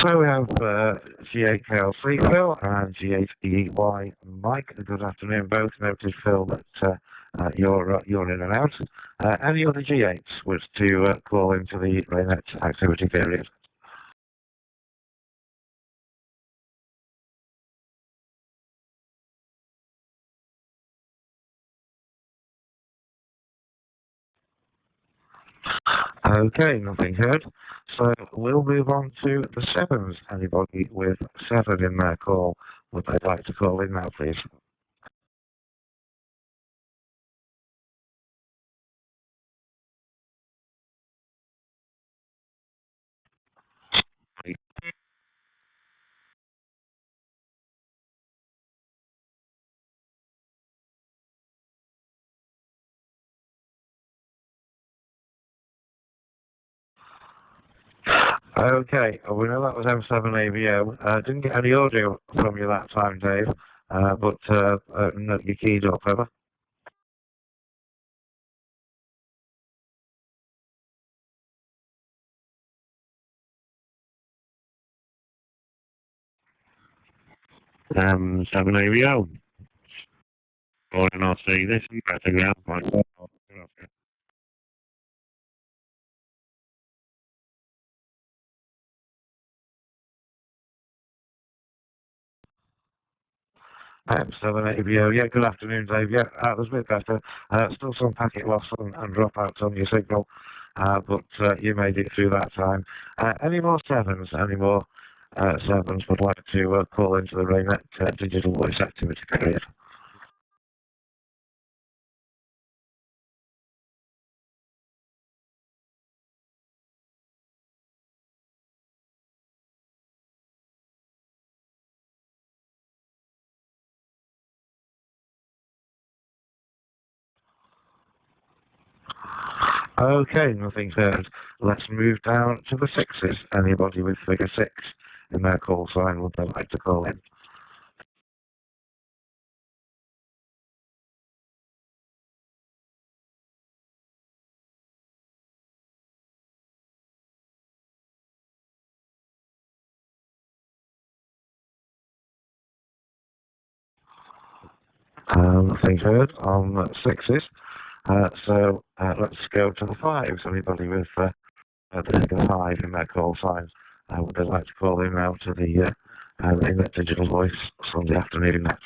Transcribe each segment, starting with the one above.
So we have G8KLC Phil and G8EY Mike. Good afternoon, both. Noted, Phil, that you're in and out. Any other G8s was to call into the RAYNET activity period? Okay, nothing heard. So we'll move on to the sevens. Anybody with 7 in their call, would they like to call in now, please? Okay, we know that was M7AVO. Didn't get any audio from you that time, Dave, but no, you keyed up, over. M7AVO. Or not see this, you better get out my phone. M7AVO, yeah, good afternoon, Dave. Yeah, that was a bit better. Still some packet loss and dropouts on your signal, but you made it through that time. Any more sevens? Any more sevens would like to call into the RAYNET digital voice activity period? Okay, nothing's heard. Let's move down to the sixes. Anybody with figure 6 in their call sign, would they like to call in? Nothing's heard on sixes. So let's go to the fives. Anybody with the figure 5 in their call signs, would they like to call in now to the RAYNET digital voice Sunday afternoon net?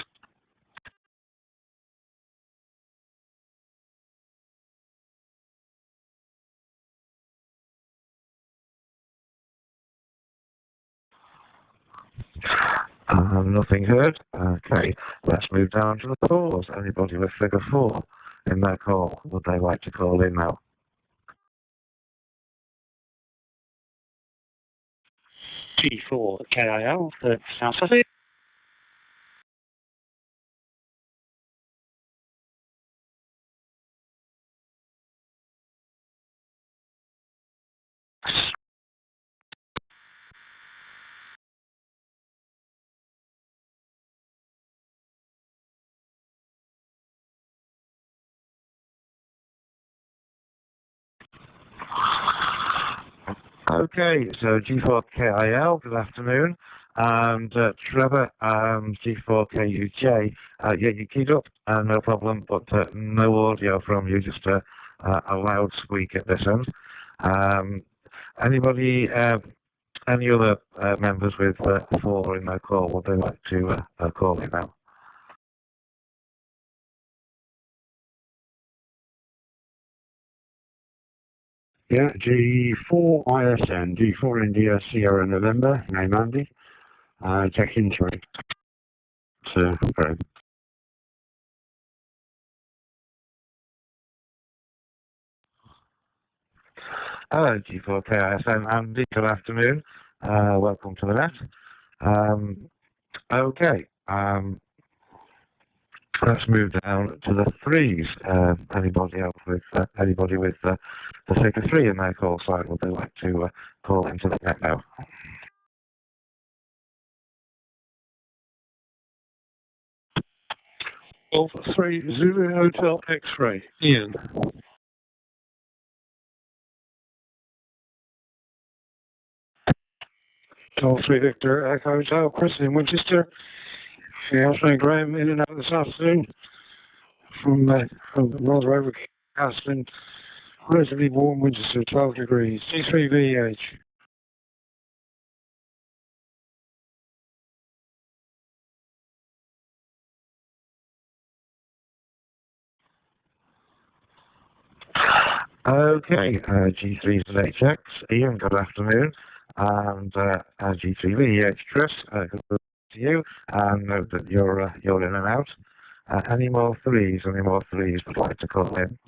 Nothing heard. Okay, let's move down to the fours. Anybody with figure 4 in their call, would they like to call in now? G4 KIL for South Sussex. Okay, so G4KIL, good afternoon. And Trevor, G4KUJ, yeah, you keyed up, no problem, but no audio from you, just a loud squeak at this end. Anybody, any other members with 4 in their call, would they like to call in now? Yeah, G4 ISN, G4 India Sierra November, name Andy. Check into it. Great. Hello, G4KISN, Andy, good afternoon. Welcome to the net. Okay, let's move down to the threes. Anybody else with anybody with the figure 3 in their call sign, would they like to call into the net now? Alpha 3 Zulu Hotel X-ray. Ian. Golf 3 Victor Echo Hotel, Chris in Winchester. Airplane Graham in and out this afternoon from rather overcast and relatively warm Winchester, 12 degrees. C3VH. Okay, G3ZHX, Ian, good afternoon. And G3VH, Chris, good to you. And note that you're in and out. Any more threes would like to call in?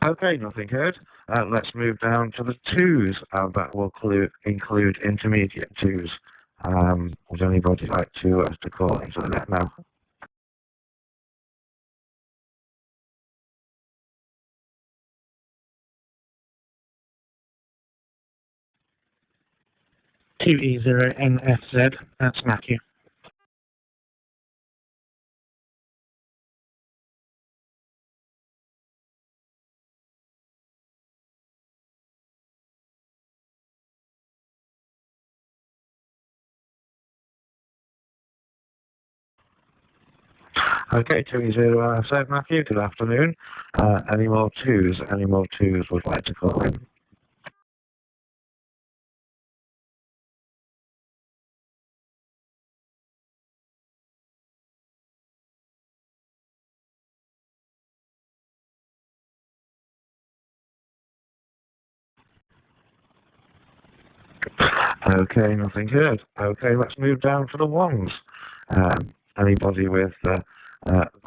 Okay, nothing heard. Let's move down to the twos, and that will include intermediate twos. Would anybody like to call into the net now? QE0NFZ, that's Matthew. Okay, 20RZ, Matthew, good afternoon. Any more twos would like to call in? Okay, nothing heard. Okay, let's move down to the ones. Anybody with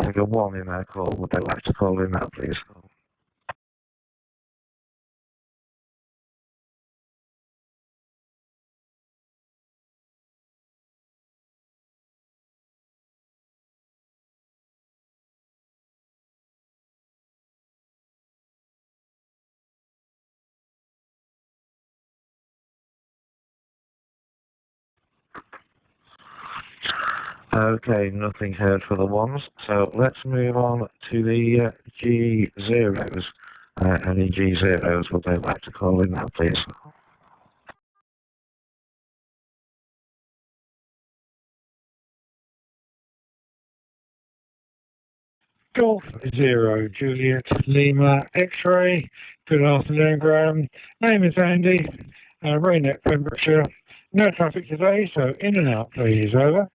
figure 1 in their call, would they like to call in now, please? Okay, nothing heard for the ones. So let's move on to the G0s. Any G0s, would they like to call in now, please? Golf 0 Juliet Lima X-ray. Good afternoon, Graham. Name is Andy. Raynet, Pembrokeshire. No traffic today, so in and out, please. Over.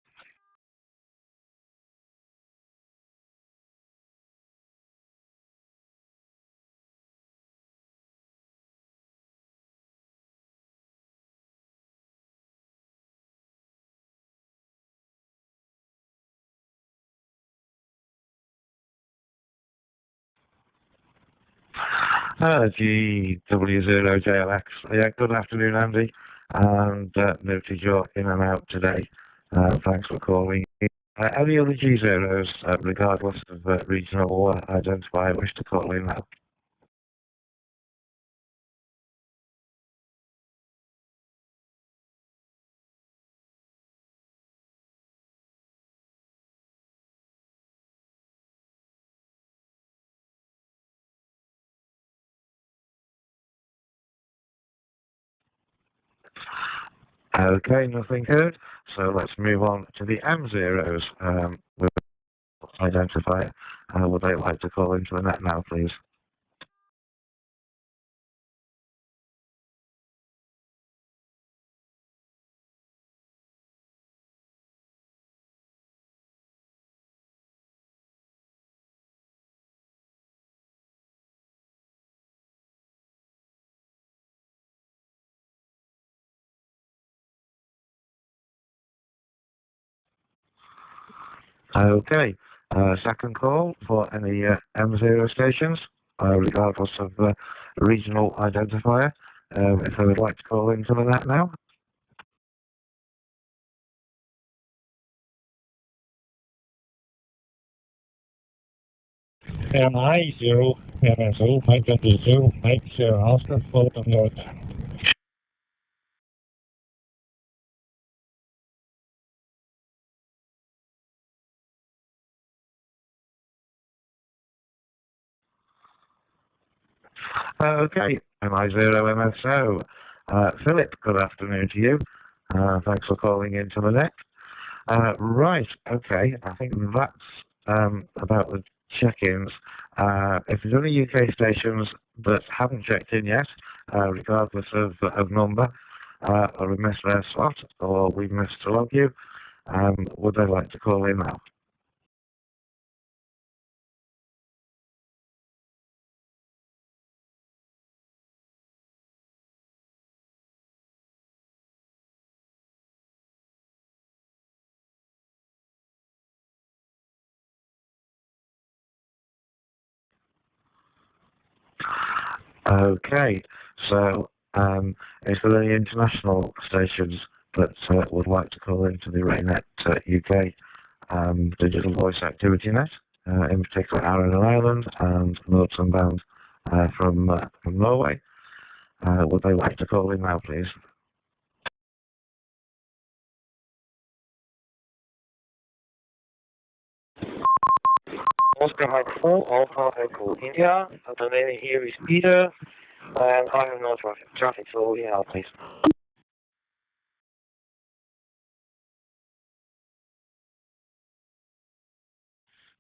GW0JLX. Yeah, good afternoon, Andy. And noted you're in and out today. Thanks for calling. Any other G0s, regardless of regional identifier, wish to call in now? Okay, nothing heard. So let's move on to the M0s with identifier. Would they like to call into the net now, please? Okay, second call for any M0 stations, regardless of regional identifier. If they would like to call into the net now. MI0, MSO, Mike W0, Mike 0 Oscar, Fulton North. Okay, MI0MSO. Philip, good afternoon to you. Thanks for calling into the net. Right, okay, I think that's about the check-ins. If there's any UK stations that haven't checked in yet, regardless of number, or we missed their slot, or we've missed to log you, would they like to call in now? Okay, so is there any international stations that would like to call into the RAYNET-UK digital voice activity net, in particular Ireland and Ireland and Northern and Band from Norway? Would they like to call in now, please? Oscar microphone, Alpha Echo India. The name here is Peter, and I have no traffic, so yeah, please.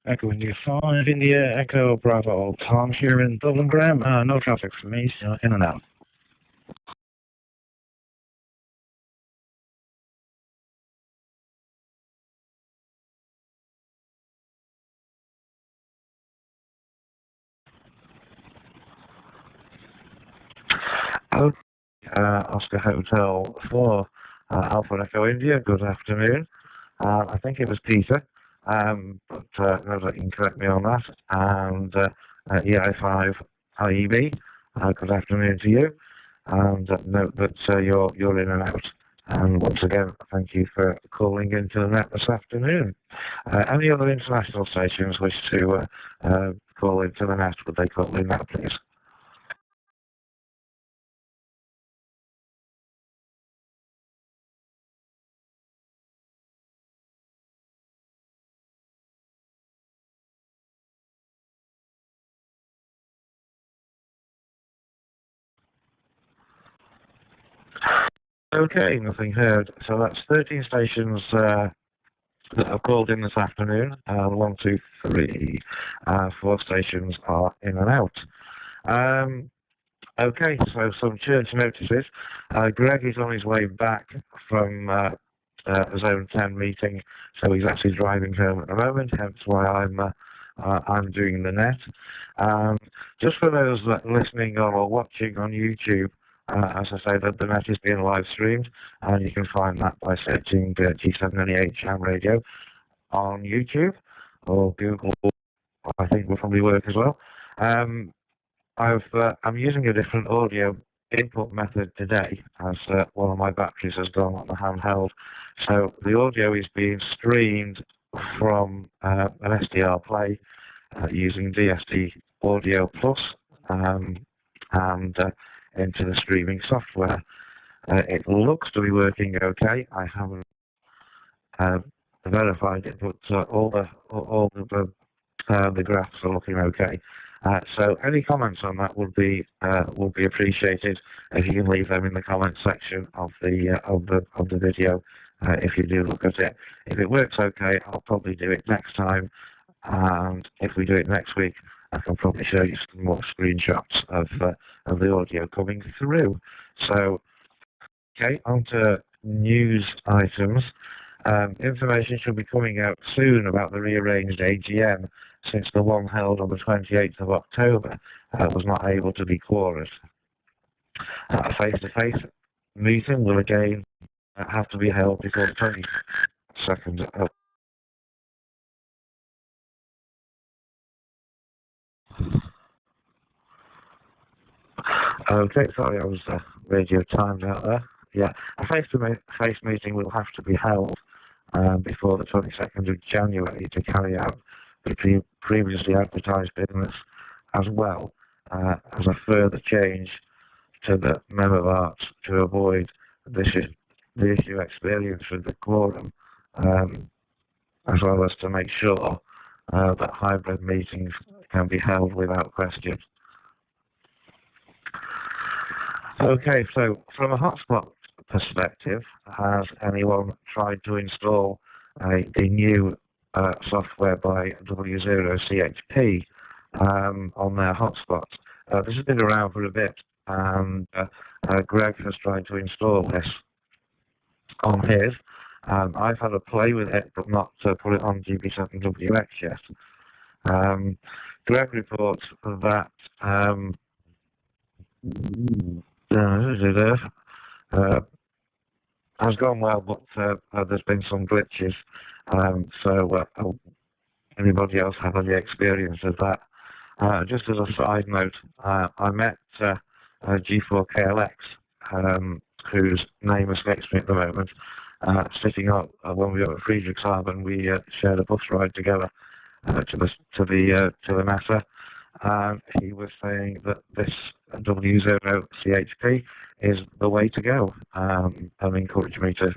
Echo India 5, India, Echo Bravo, Tom here in Dublin, Graham. No traffic for me, so in and out. Okay, Oscar Hotel 4, Alpha Echo India, good afternoon. I think it was Peter, but no doubt you can correct me on that. And EI5 IEB, good afternoon to you. And note that you're in and out. And once again, thank you for calling into the net this afternoon. Any other international stations wish to call into the net? Would they call in now, please? Okay, nothing heard. So that's 13 stations that have called in this afternoon. 1, 2, 3, 4 stations are in and out. Okay, so some church notices. Greg is on his way back from a Zone 10 meeting, so he's actually driving home at the moment, hence why I'm doing the net. Just for those listening or watching on YouTube, as I say, the net is being live streamed, and you can find that by searching G798 Ham Radio on YouTube or Google. I think will probably work as well. I'm using a different audio input method today, as one of my batteries has gone on the handheld. So the audio is being streamed from an SDR play using DSD Audio Plus and into the streaming software. It looks to be working okay. I haven't verified it, but all the graphs are looking okay. So any comments on that would be appreciated if you can leave them in the comment section of the video. If you do look at it, if it works okay, I'll probably do it next time, and if we do it next week, I can probably show you some more screenshots of the audio coming through. So, okay, on to news items. Information should be coming out soon about the rearranged AGM, since the one held on the 28th of October was not able to be quorate. A face-to-face meeting will again have to be held before the 22nd of Okay, sorry, I was radio timed out there. Yeah, a face-to-face meeting will have to be held before the 22nd of January to carry out the previously advertised business, as well as a further change to the Memo of Arts to avoid the issue experienced with the quorum, as well as to make sure that hybrid meetings can be held without question. Okay, so from a hotspot perspective, has anyone tried to install the new software by W0CHP on their hotspots? This has been around for a bit, and Greg has tried to install this on his. I've had a play with it, but not put it on GB7WX yet. Greg reports that has gone well, but there's been some glitches. Anybody else have any experience of that? Just as a side note, I met G4KLX, whose name escapes me at the moment, sitting up when we were at Friedrichshafen. We shared a bus ride together to the NASA. And he was saying that this W0CHP is the way to go, and encouraged me to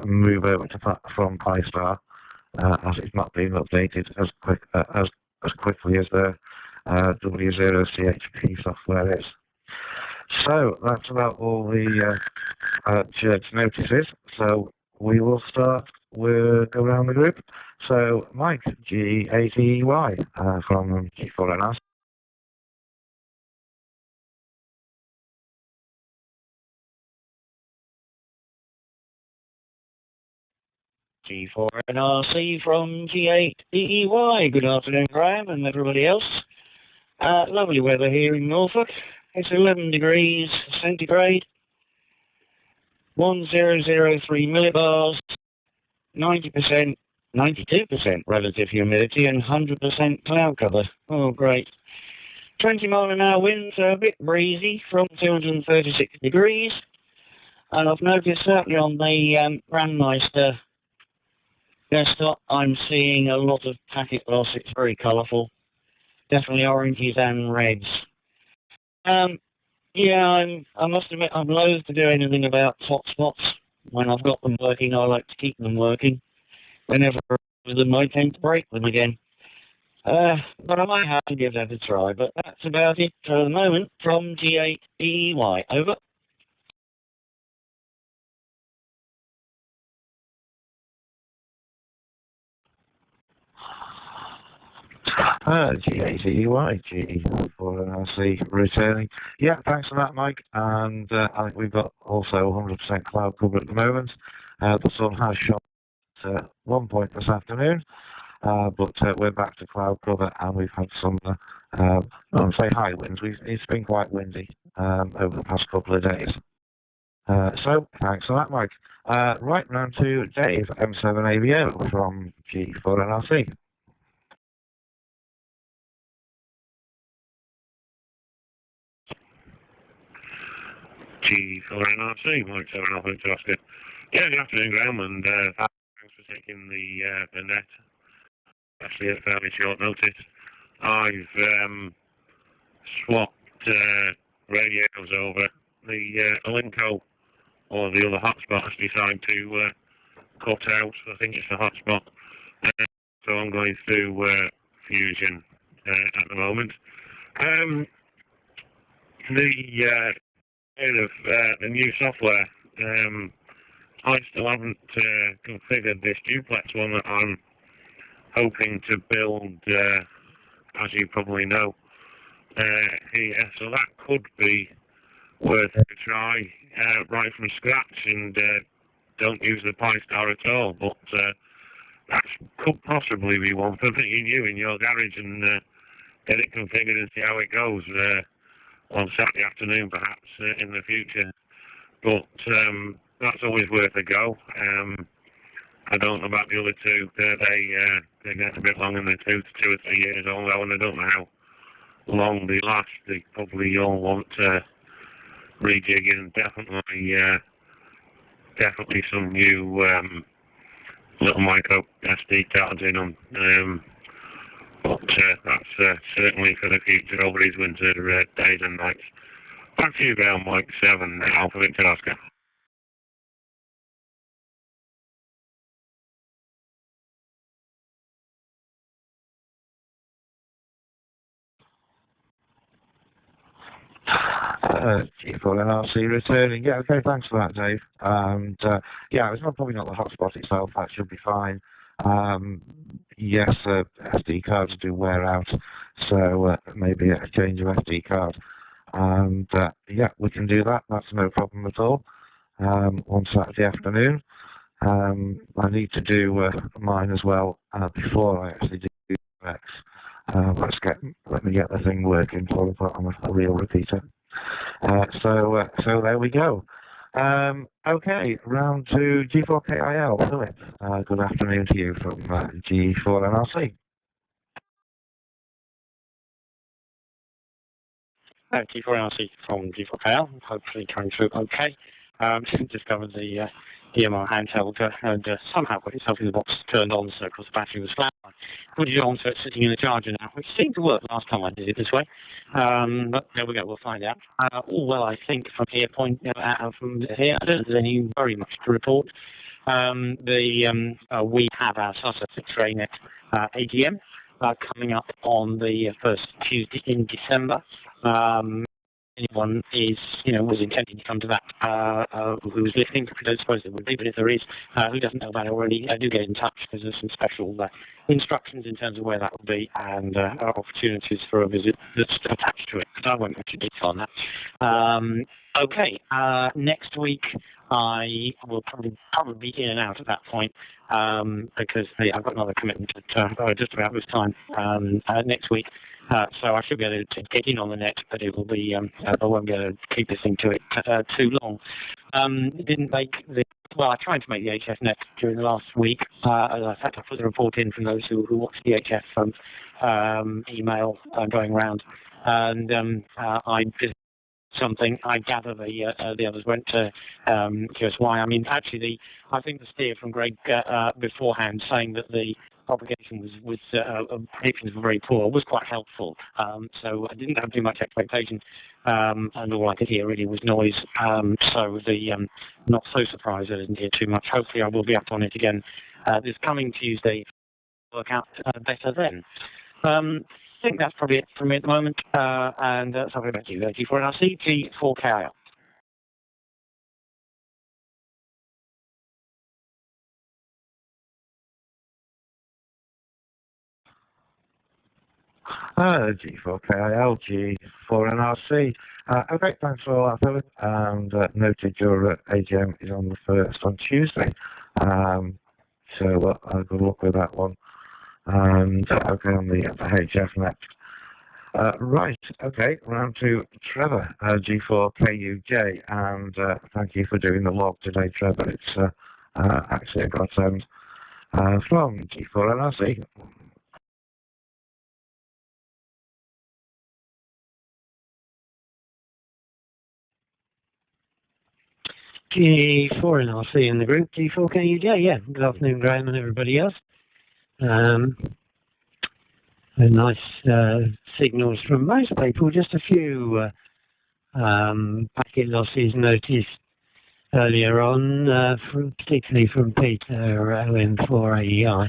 move over from PyStar, as it's not been updated as quickly as the W0CHP software is. So that's about all the church notices. So we will start with go around the group. So Mike, G80Y from G4NR. G4NRC from G8EEY. Good afternoon, Graham and everybody else. Lovely weather here in Norfolk. It's 11 degrees centigrade, 1003 millibars, 90%, 92% relative humidity and 100% cloud cover. Oh, great. 20 mile an hour winds are a bit breezy from 236 degrees. And I've noticed certainly on the Brandmeister desktop, I'm seeing a lot of packet loss. It's very colourful. Definitely oranges and reds. Yeah, I must admit I'm loath to do anything about hotspots. When I've got them working, I like to keep them working. Whenever I tend to break them again. But I might have to give that a try. But that's about it for the moment from G8EY. Over. G80Y, G4NRC returning. Yeah, thanks for that, Mike. And I think we've got also 100% cloud cover at the moment. The sun has shone at one point this afternoon, but we're back to cloud cover, and we've had some, I don't say high winds. It's been quite windy over the past couple of days. So thanks for that, Mike. Right round to Dave, M7AVO from G4NRC. G4NRC, Mike 7 Alpha Oscar. Yeah, good afternoon, Graham, and thanks for taking the net, actually at fairly short notice. I've swapped radios over. The Alinco, or the other hotspot, has decided to cut out. I think it's the hotspot. So I'm going through Fusion at the moment. The new software, I still haven't configured this duplex one that I'm hoping to build, as you probably know, here. So that could be worth a try right from scratch, and don't use the PyStar at all. But that could possibly be one for putting you in your garage and get it configured and see how it goes. On Saturday afternoon, perhaps, in the future. But that's always worth a go. I don't know about the other two. They get a bit long in the 2 or 3 years old, and I don't know how long they last. They probably all want rejigging. Definitely some new little micro SD cards in them. But that's certainly for the future over these winter days and nights. Back to you, Graham, Mike 7, Alpha Victor Oscar. G4NRC returning. Yeah, okay, thanks for that, Dave. And yeah, it's probably not the hotspot itself. That should be fine. Yes, SD cards do wear out, so maybe a change of SD card. And yeah, we can do that. That's no problem at all. On Saturday afternoon. I need to do mine as well before I actually do X. Let me get the thing working before I put on a real repeater. So there we go. Okay, round to G4KIL. Philip, good afternoon to you from G4NRC. G4NRC from G4KL, hopefully coming through okay. Discovered the DMR handheld and somehow got itself in the box turned on, so because the battery was flat. I put it on so it's sitting in the charger now, which seemed to work last time I did it this way. But there we go, we'll find out. All well, I think, from here, from here, I don't think there's any very much to report. We have our SASA 6 RAYNET AGM coming up on the first Tuesday in December. Anyone was intending to come to that, who was listening, I don't suppose there would be, but if there is, who doesn't know about it already, do get in touch, because there's some special instructions in terms of where that will be, and opportunities for a visit that's attached to it, but I won't go into detail on that. Okay, next week I will probably be in and out at that point, because I've got another commitment at just about this time next week. So I should be able to get in on the net, but it will be I won't be able to keep listening to it too long. I tried to make the HF net during the last week. I had to put the report in from those who watched the HF email going around, and I did something. I gather the others went to QSY. I mean, actually, I think the steer from Greg beforehand saying that the propagation predictions were very poor was quite helpful. So I didn't have too much expectation, and all I could hear really was noise. So not so surprised I didn't hear too much. Hopefully I will be up on it again this coming Tuesday. Work out better then. I think that's probably it from me at the moment. And something about you, G4NRC, G4KIL. G4KIL, G4NRC. Okay, thanks for all that, Philip. And noted your AGM is on the 1st on Tuesday. So good luck with that one. And okay, on the HF next. Right, okay, round to Trevor, G4KUJ. And thank you for doing the log today, Trevor. It's actually a godsend from G4NRC. G4NRC in the group, G4KUJ, yeah. Good afternoon, Graham and everybody else. Nice signals from most people, just a few packet losses noticed earlier on, particularly from Peter OM4AEI.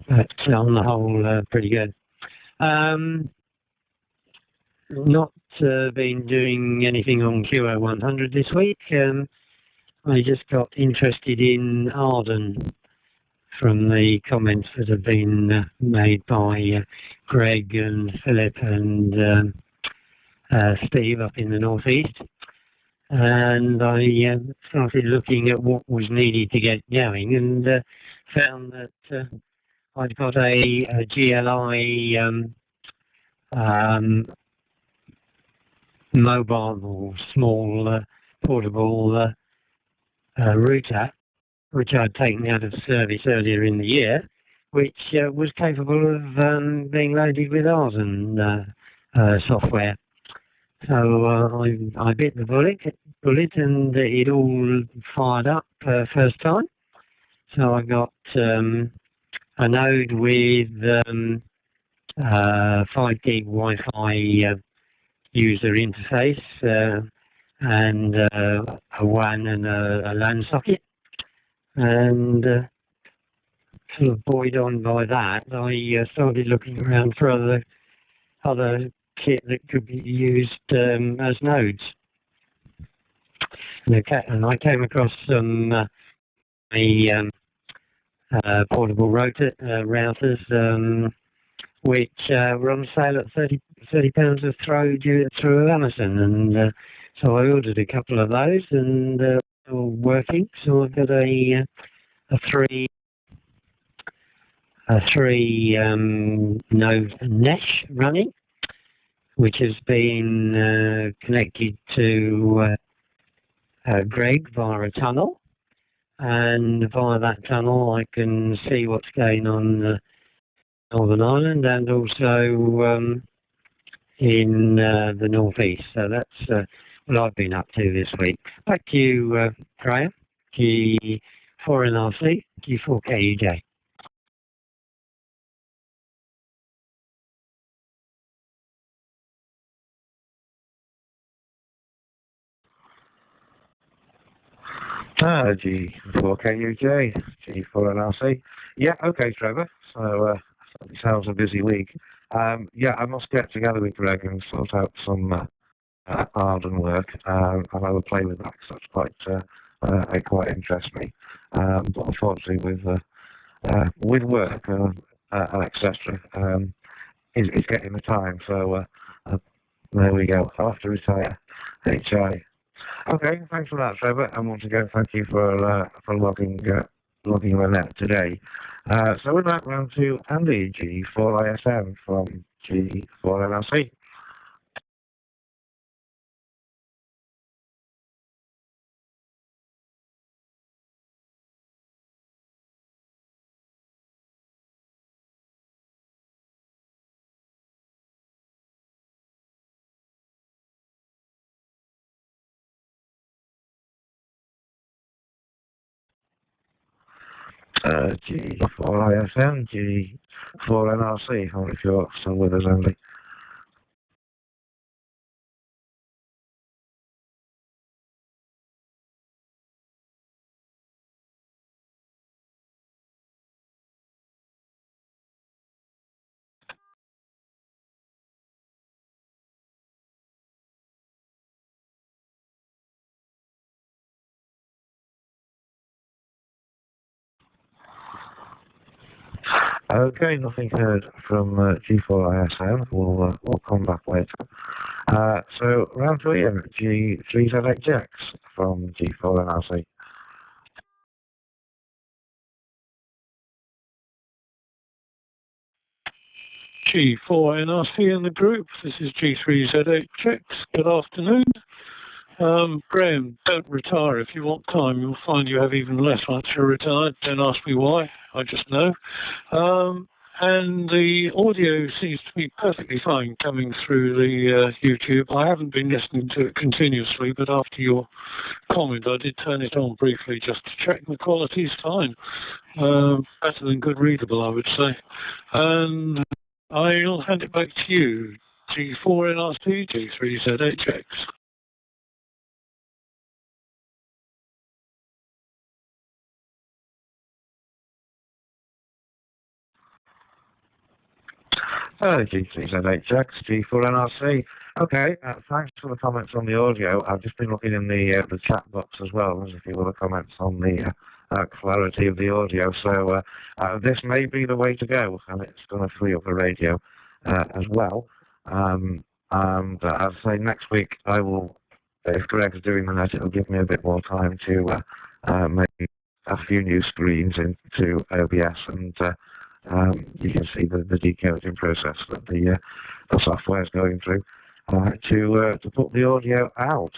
But on the whole, pretty good. Not been doing anything on QO100 this week. I just got interested in Arden from the comments that have been made by Greg and Philip and Steve up in the northeast. And I started looking at what was needed to get going, and found that I'd got a GLI mobile or small portable router, which I'd taken out of service earlier in the year, which was capable of being loaded with Arden software. So I bit the bullet, and it all fired up first time. So I got a node with 5 gig Wi-Fi user interface and a WAN and a LAN socket, and sort of buoyed on by that, I started looking around for other kit that could be used as nodes. And I came across some portable routers, which were on sale at £30 a through Amazon, and so I ordered a couple of those, and they're all working. So I've got a three node mesh running, which has been connected to Greg via a tunnel, and via that tunnel I can see what's going on Northern Ireland and also in the northeast. So that's what I've been up to this week. Back to you, Graham. G4NRC, G4KUJ. G4KUJ, G4NRC. Yeah, okay, Trevor. So it sounds a busy week. Yeah, I must get together with Greg and sort out some Arden work, and I will play with that because that's it quite interests me. But unfortunately, with work and etc., it's getting the time. So there we go. I'll have to retire. HI. Okay, thanks for that, Trevor. And once again, thank you for logging the net today. So with that, round to Andy, G4ISM from G4NRC. G4ISM, G4NRC, or if you're still with us, Andy. Okay, nothing heard from G4ISM. We'll come back later. So round to Ian, G3ZXX from G4NRC. G4NRC in the group. This is G3ZXX. Good afternoon. Graham, don't retire. If you want time, you'll find you have even less once you're retired. Don't ask me why. I just know. And the audio seems to be perfectly fine coming through the YouTube. I haven't been listening to it continuously, but after your comment, I did turn it on briefly just to check the quality's fine. Better than good readable, I would say. And I'll hand it back to you, G4NRC, G3ZHX. G3ZHX, G4NRC. Okay, thanks for the comments on the audio. I've just been looking in the chat box as well. There's a few other comments on the clarity of the audio. So this may be the way to go, and it's going to free up the radio as well. And as I say, next week I will, if Greg's doing the net, it'll give me a bit more time to make a few new screens into OBS, and you can see the decoding process that the software is going through to put the audio out.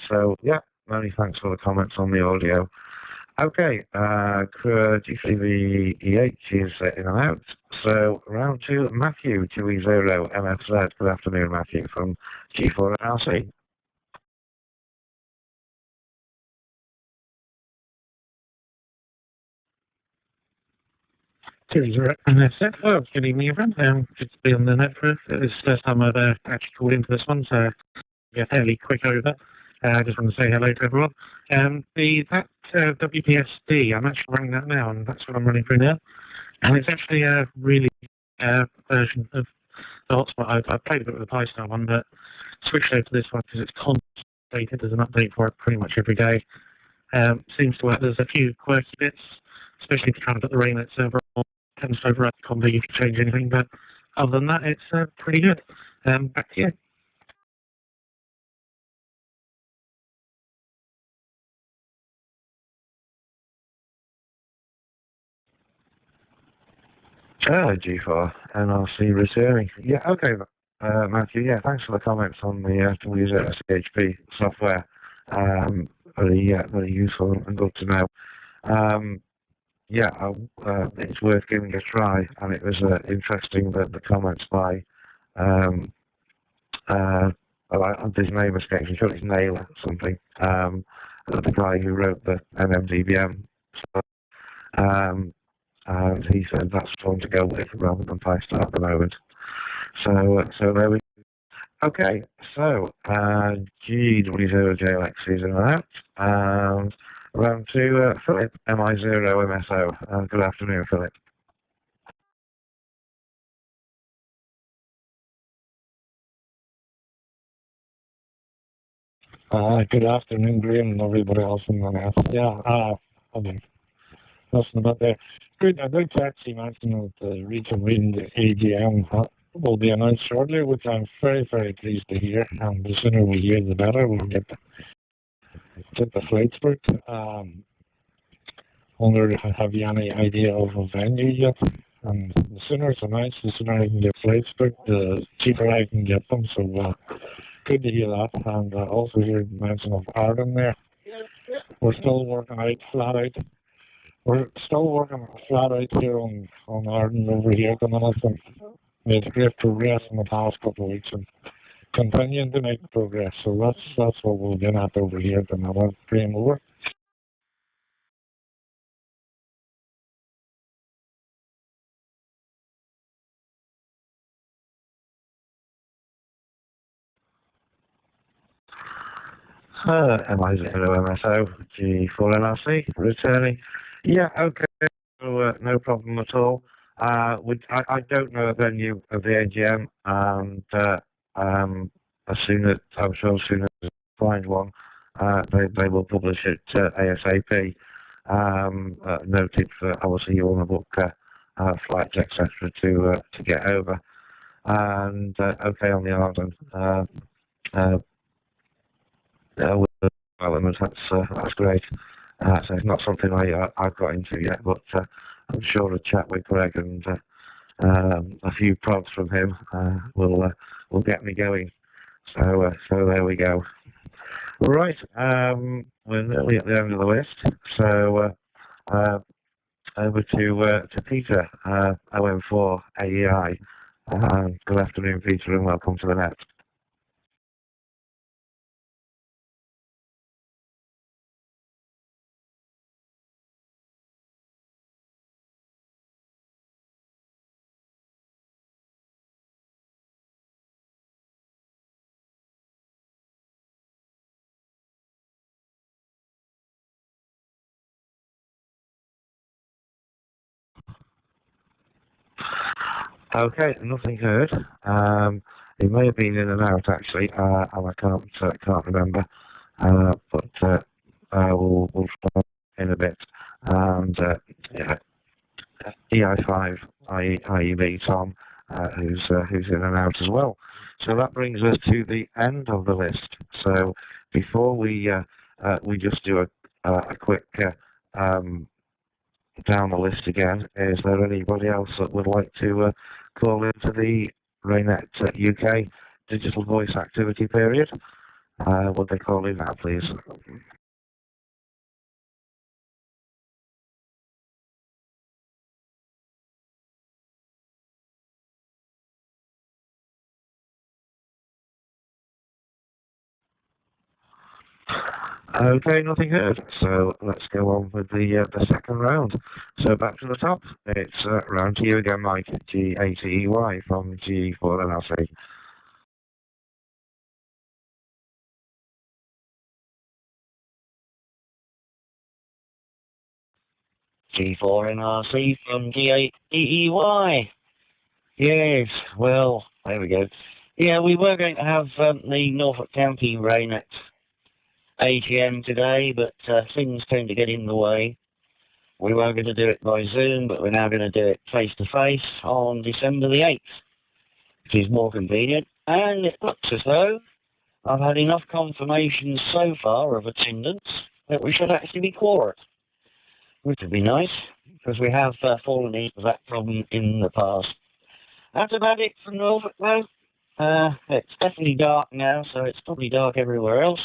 So yeah, many thanks for the comments on the audio. Okay, G3VEH is in and out. So round to Matthew, 2E0 MFZ. Good afternoon, Matthew, from G4NRC. MFZ. Oh, good evening, everyone. Good to be on the net for this first time I've actually called into this one, so yeah, fairly quick over. I just want to say hello to everyone. That WPSD, I'm actually running that now, and that's what I'm running through now. And it's actually a really version of the hotspot. I played a bit with the Pi-Star one, but switched over to this one because it's constantly updated. There's an update for it pretty much every day. Seems to work. There's a few quirky bits, especially if you're trying to put the RAYNET server on. Tends to override the config if you change anything, but other than that, it's pretty good. Back to you. G4 NRC returning. Yeah, okay, Matthew. Yeah, thanks for the comments on the CHP software. Very useful and good to know. Yeah, it's worth giving a try, and it was interesting that the comments by his name escapes me. It's Nail or something. The guy who wrote the MMDBM. So, and he said that's fun to go with rather than Pi-Star at the moment. So there we go. Okay, so GW0JLX is in and out. And round to Philip, MI0MSO. Good afternoon, Philip. Good afternoon, Graham, and everybody else in the net. Yeah, I've been listening about there. Good. I'd like to actually mention that the reconvened AGM will be announced shortly, which I'm very, very pleased to hear. And the sooner we hear, the better. We'll get the flights booked. Wonder, have you any idea of a venue yet? And the sooner it's announced, the sooner I can get flights booked, the cheaper I can get them. So good to hear that. And also hear the mention of Arden there. We're still working out flat out. We're still working flat out here on Arden over here at the minute, and made great progress in the past couple of weeks and continuing to make progress. So that's what we're doing at over here at the minute. Graham, over. MI0MSO, G4NRC, returning. Yeah, okay, so, no problem at all. I don't know the venue of the AGM, and I'm sure as soon as I find one, they will publish it ASAP. Noted for obviously you want to book flights, etc. to get over. And okay on the Arden. With the development, that's great. So it's not something I've got into yet, but I'm sure a chat with Greg and a few prods from him will get me going. So there we go. Right, we're nearly at the end of the list. So over to Peter, OM4 AEI. Good afternoon, Peter, and welcome to the net. Okay, nothing heard. It may have been in and out actually, and I can't remember. But we'll start in a bit. And yeah, EI5 IEB Tom, who's in and out as well. So that brings us to the end of the list. So before we just do a quick down the list again, is there anybody else that would like to call into the RAYNET-UK digital voice activity period? Would they call in now, please? Okay, nothing heard. So let's go on with the second round. So back to the top. It's round to you again, Mike. G80EY from G4NRC. G4NRC from G8EEY. Yes, well, There we go. Yeah, we were going to have the Norfolk County RAYNET AGM today, but things came to get in the way. We were going to do it by Zoom, but we're now going to do it face-to-face on December the 8th, which is more convenient. And it looks as though I've had enough confirmation so far of attendance that we should actually be quorate, which would be nice, because we have fallen into that problem in the past. That's about it from Norfolk, though. It's definitely dark now, so it's probably dark everywhere else.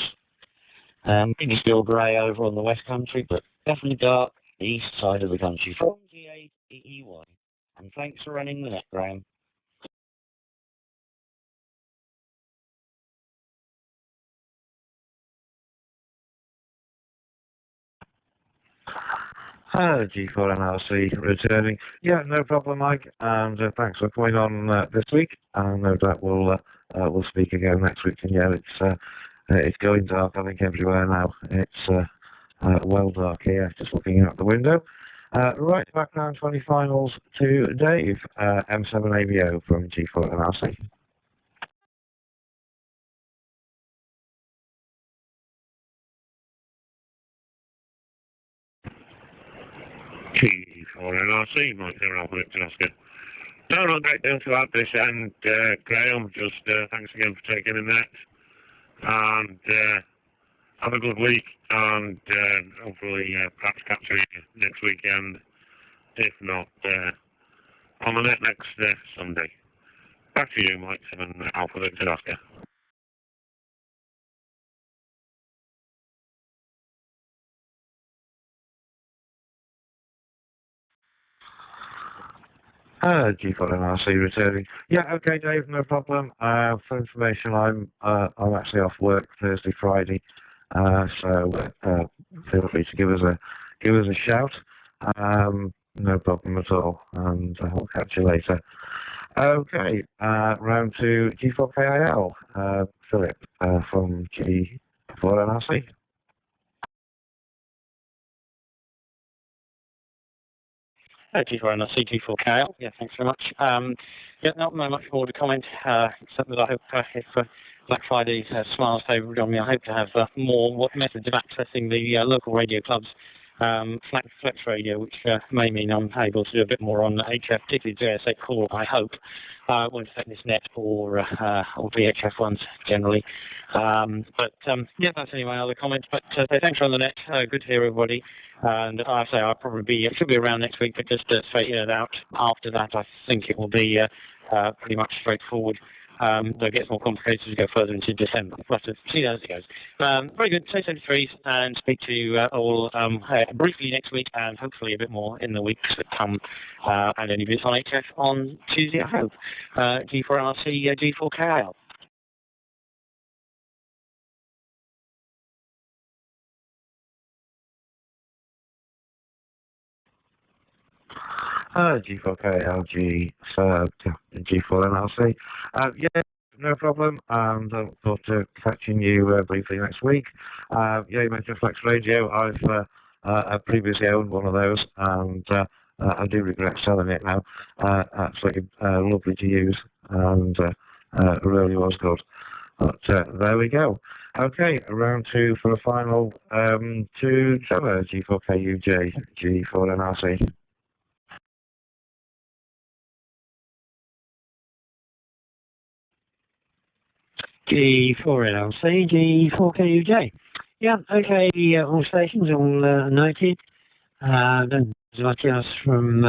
Maybe still grey over on the West Country, but definitely dark the east side of the country. From G8EEY. And thanks for running the net, Graham. G4NRC returning. Yeah, no problem, Mike, and thanks for coming on this week. And no doubt we'll speak again next week. And yeah, it's going dark, I think, everywhere now. It's well dark here, just looking out the window. Right, back down 20 finals to Dave, M7ABO from G4NRC. G4NRC, Mike here, Alpha Victor Oscar. No, not a great deal to add this, and Graham, just thanks again for taking the net, and have a good week, and hopefully perhaps capture you next weekend, if not on the net next Sunday. Back to you, Mike 7 Alpha Victor Oscar. G4NRC returning. Yeah, okay, Dave, no problem. For information, I'm actually off work Thursday, Friday, so feel free to give us a shout. No problem at all, and I'll catch you later. Okay, round to G4KIL, Philip from G4NRC. G4NRC, G4KL. Yeah, thanks very much. Yeah, not much more to comment, except that I hope if Black Friday smiles favourite on me, I hope to have more methods of accessing the local radio clubs, flex radio, which may mean I'm able to do a bit more on HF, particularly JSA core, I hope. Won't affect this net or VHF ones generally. Yeah, that's any of my other comments. But thanks for on the net. Good to hear everybody. And I say I'll probably should be around next week, but just to straighten it out after that, I think it will be pretty much straightforward. Though it gets more complicated as we go further into December. We'll have to see how it goes. Very good. Stay safe, trees, and speak to you all briefly next week, and hopefully a bit more in the weeks that come. And any bits on HF on Tuesday, I hope. G4NRC, G4KL. G4KL, G4NRC. Yeah, no problem. Look forward to catching you briefly next week. Yeah, you mentioned Flex Radio. I've previously owned one of those, and I do regret selling it now. Absolutely lovely to use, and really was good. But there we go. Okay, round two for the final to Trevor, G4KUJ, G4NRC. G4LLC, G4KUJ. Yeah, okay, all stations, all noted. Don't much else from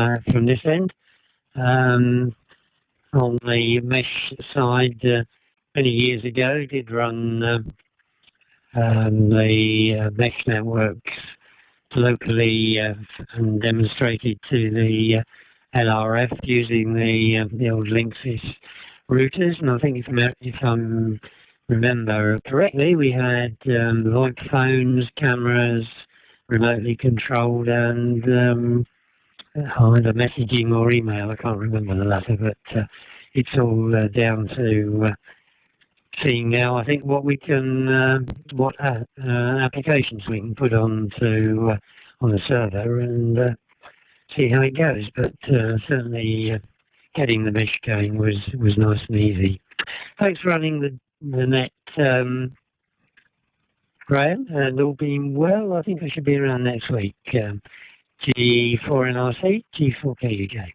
this end. On the mesh side, many years ago, did run the mesh networks locally and demonstrated to the LRF using the old Linksys routers, and I think if I remember correctly, we had VoIP phones, cameras, remotely controlled, and either messaging or email. I can't remember the latter, but it's all down to seeing now. I think what we can, what applications we can put on the server and see how it goes. But certainly getting the mesh going was nice and easy. Thanks for running the net, Graham, and all being well, I think I should be around next week. G4NRC, G4KUK.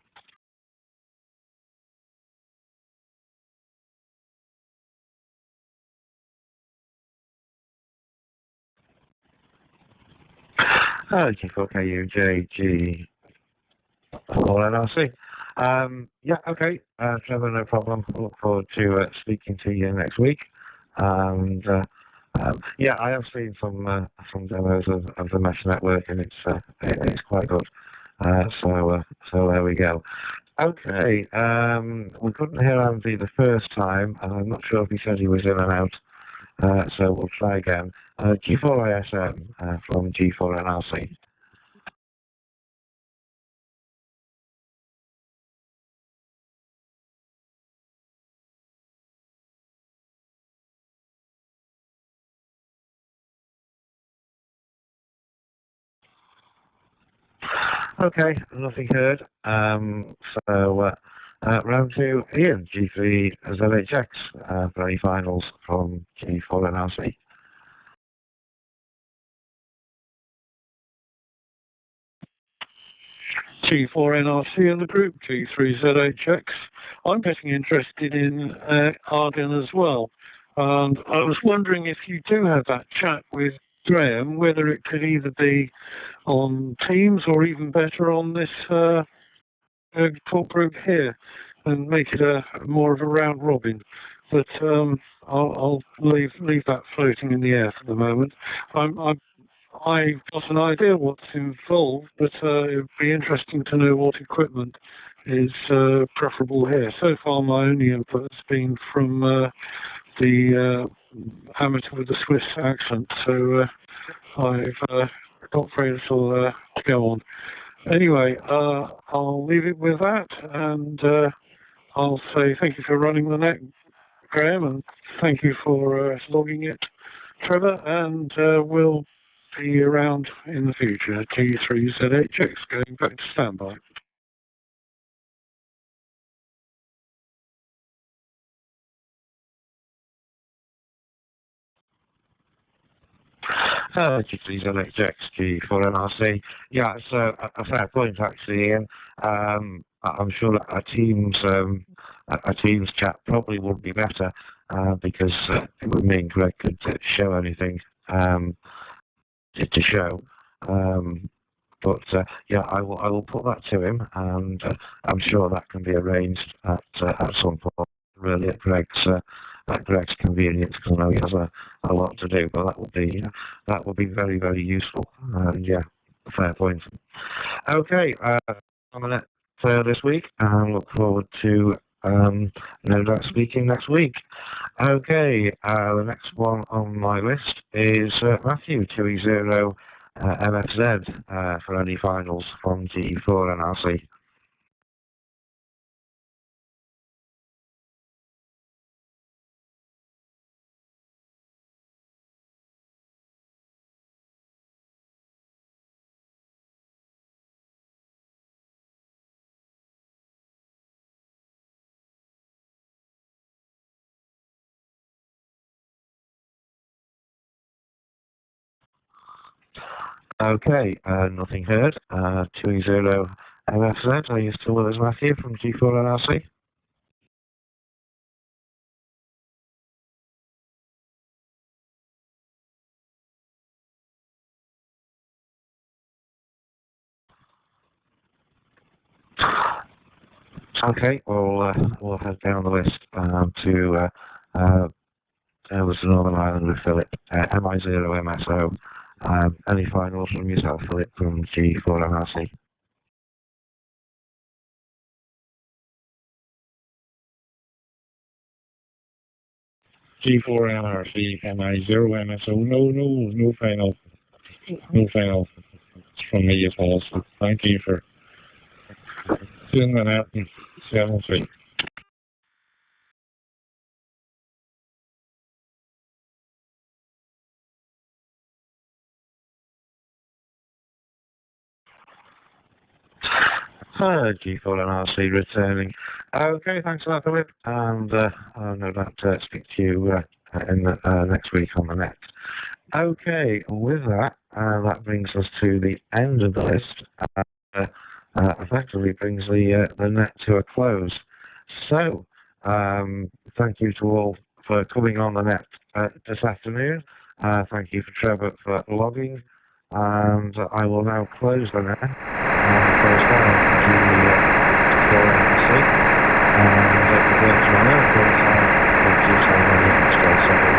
G4KUJ, G4NRC. Yeah, okay, Trevor, no problem. I look forward to speaking to you next week. And yeah, I have seen some demos of the mesh network, and it's quite good. So there we go. Okay, we couldn't hear Andy the first time, and I'm not sure if he said he was in and out. So we'll try again. G4ISM from G4NRC. Okay, nothing heard. Round 2, Ian, G3ZHX, for any finals from G4NRC. G4NRC in the group, G3ZHX. I'm getting interested in Argon as well. And I was wondering if you do have that chat with Graham, whether it could either be on Teams or even better on this talk group here, and make it more of a round robin. But I'll leave that floating in the air for the moment. I've got an idea what's involved, but it would be interesting to know what equipment is preferable here. So far, my only input has been from the amateur with the Swiss accent, so I've got very little to go on. Anyway, I'll leave it with that, and I'll say thank you for running the net, Graham, and thank you for logging it, Trevor, and we'll be around in the future. G3ZHX going back to standby. G3ZHX, G4NRC. Yeah, it's a fair point actually, Ian. I'm sure that a Teams chat probably would be better because it would mean Greg could show anything to show. But yeah, I will put that to him, and I'm sure that can be arranged at some point. Really, at Greg's convenience, because I know he has a lot to do. But that would be very, very useful. Yeah, fair point. Okay, I'm on it this week, and look forward to no doubt speaking next week. Okay, the next one on my list is Matthew 2E0 MFZ for any finals from G4NRC. Okay, nothing heard. 2E0 MFZ, are you still with us, Matthew, from G4NRC? Okay, we'll head down the list to was the Northern Ireland with Philip, MI0MSO. Any finals from yourself, Philip, from G4NRC? G4NRC, MI0MSO. No final. No final from me at all. So thank you for doing that out and 7-3. G4NRC returning. Okay, thanks a lot, Philip, and I'll no doubt speak to you next week on the net. Okay, with that, that brings us to the end of the list. Effectively brings the net to a close. So, thank you to all for coming on the net this afternoon. Thank you for Trevor for logging, and I will now close the net and close down the 4NC. And it will work to my own full time, which is already installed several